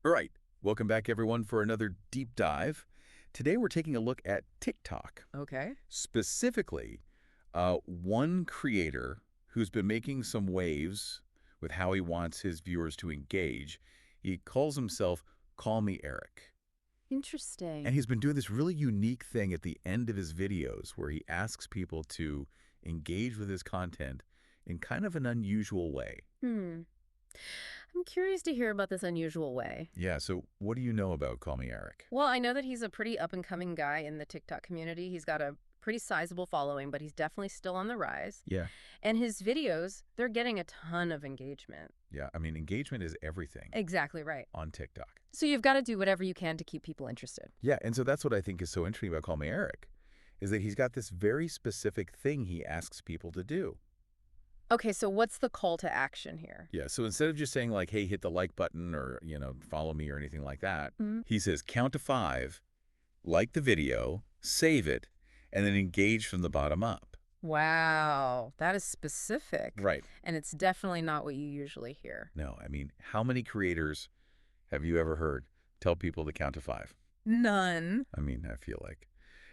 All right, welcome back everyone for another deep dive. Today we're taking a look at TikTok, Okay. specifically one creator who's been making some waves with how he wants his viewers to engage. He calls himself Call Me Eric. And Interesting. he's been doing this really unique thing at the end of his videos where he asks people to engage with his content in kind of an unusual way. Hmm. I'm curious to hear about this unusual way. Yeah, so what do you know about Call Me Eric? Well, I know that he's a pretty up-and-coming guy in the TikTok community. He's got a pretty sizable following, but he's definitely still on the rise. Yeah. And his videos, they're getting a ton of engagement. Yeah, I mean, engagement is everything Exactly right. on TikTok. So you've got to do whatever you can to keep people interested. Yeah, and so that's what I think is so interesting about Call Me Eric, is that he's got this very specific thing he asks people to do. Okay, so what's the call to action here? Yeah, so instead of just saying like, hey, hit the like button or, follow me or anything like that, Mhm. he says count to 5, like the video, save it, and then engage from the bottom up. Wow, that is specific. Right. And it's definitely not what you usually hear. No, I mean, how many creators have you ever heard tell people to count to 5? None. I mean, I feel like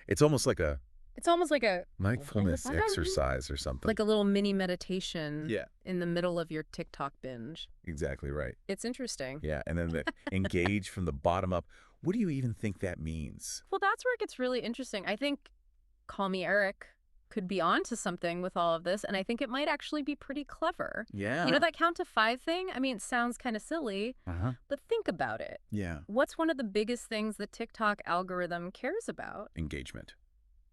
it's almost like a It's almost like a mindfulness exercise or something. like a little mini meditation Yeah, in the middle of your TikTok binge. exactly right. It's interesting. Yeah, and then the engage from the bottom up. What do you even think that means? Well, that's where it gets really interesting. I think Call Me Eric could be onto something with all of this, and I think it might actually be pretty clever. Yeah. You know, that count to 5 thing? I mean, it sounds kind of silly, Uh-huh. but think about it. Yeah. What's one of the biggest things the TikTok algorithm cares about? Engagement.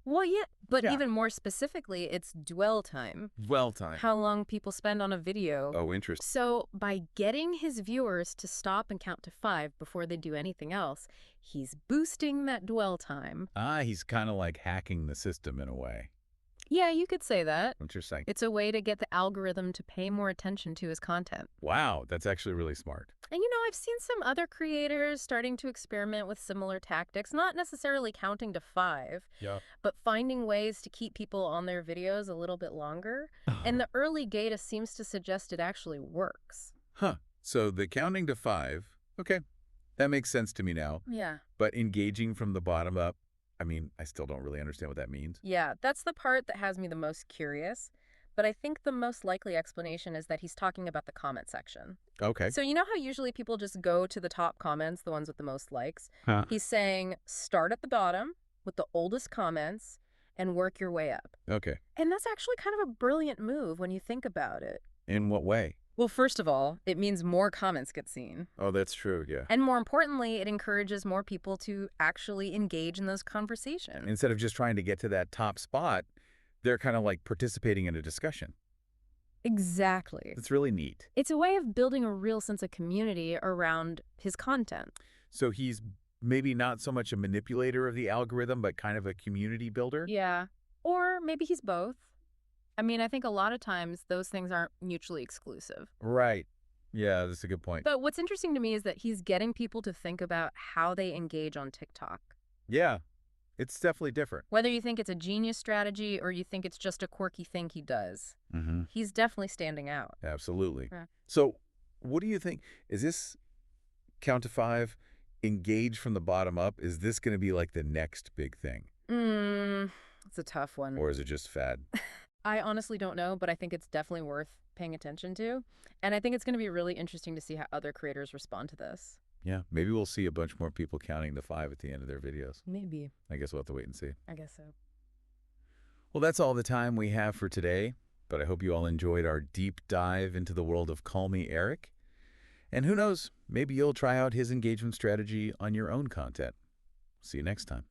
Well, yeah, but Yeah. even more specifically, it's dwell time. Dwell time. How long people spend on a video. Oh, interesting. So by getting his viewers to stop and count to 5 before they do anything else, he's boosting that dwell time. He's kind of like hacking the system in a way. Yeah, you could say that. Interesting. It's a way to get the algorithm to pay more attention to his content. Wow, that's actually really smart. And I've seen some other creators starting to experiment with similar tactics, not necessarily counting to 5, Yeah. but finding ways to keep people on their videos a little bit longer. And the early data seems to suggest it actually works. Huh. So the counting to 5, okay, that makes sense to me now. Yeah. But engaging from the bottom up, I mean, I still don't really understand what that means. Yeah, that's the part that has me the most curious. But I think the most likely explanation is that he's talking about the comment section. Okay. So you know how usually people just go to the top comments, the ones with the most likes? Huh. He's saying start at the bottom with the oldest comments and work your way up. Okay. And that's actually kind of a brilliant move when you think about it. In what way? Well, first of all, it means more comments get seen. Oh, that's true, yeah. And more importantly, it encourages more people to actually engage in those conversations. Instead of just trying to get to that top spot, they're kind of like participating in a discussion. Exactly. It's really neat. It's a way of building a real sense of community around his content. So he's maybe not so much a manipulator of the algorithm, but kind of a community builder? Yeah. Or maybe he's both. I mean, I think a lot of times those things aren't mutually exclusive. Right. Yeah, that's a good point. But what's interesting to me is that he's getting people to think about how they engage on TikTok. Yeah, it's definitely different. Whether you think it's a genius strategy or you think it's just a quirky thing he does, Mm-hmm. he's definitely standing out. Absolutely. Yeah. So what do you think? Is this count to 5, engage from the bottom up? Is this going to be like the next big thing? It's a tough one. Or is it just fad? I honestly don't know, but I think it's definitely worth paying attention to. And I think it's going to be really interesting to see how other creators respond to this. Yeah, maybe we'll see a bunch more people counting the 5 at the end of their videos. Maybe. I guess we'll have to wait and see. I guess so. Well, that's all the time we have for today, but I hope you all enjoyed our deep dive into the world of Call Me Eric. And who knows, maybe you'll try out his engagement strategy on your own content. See you next time.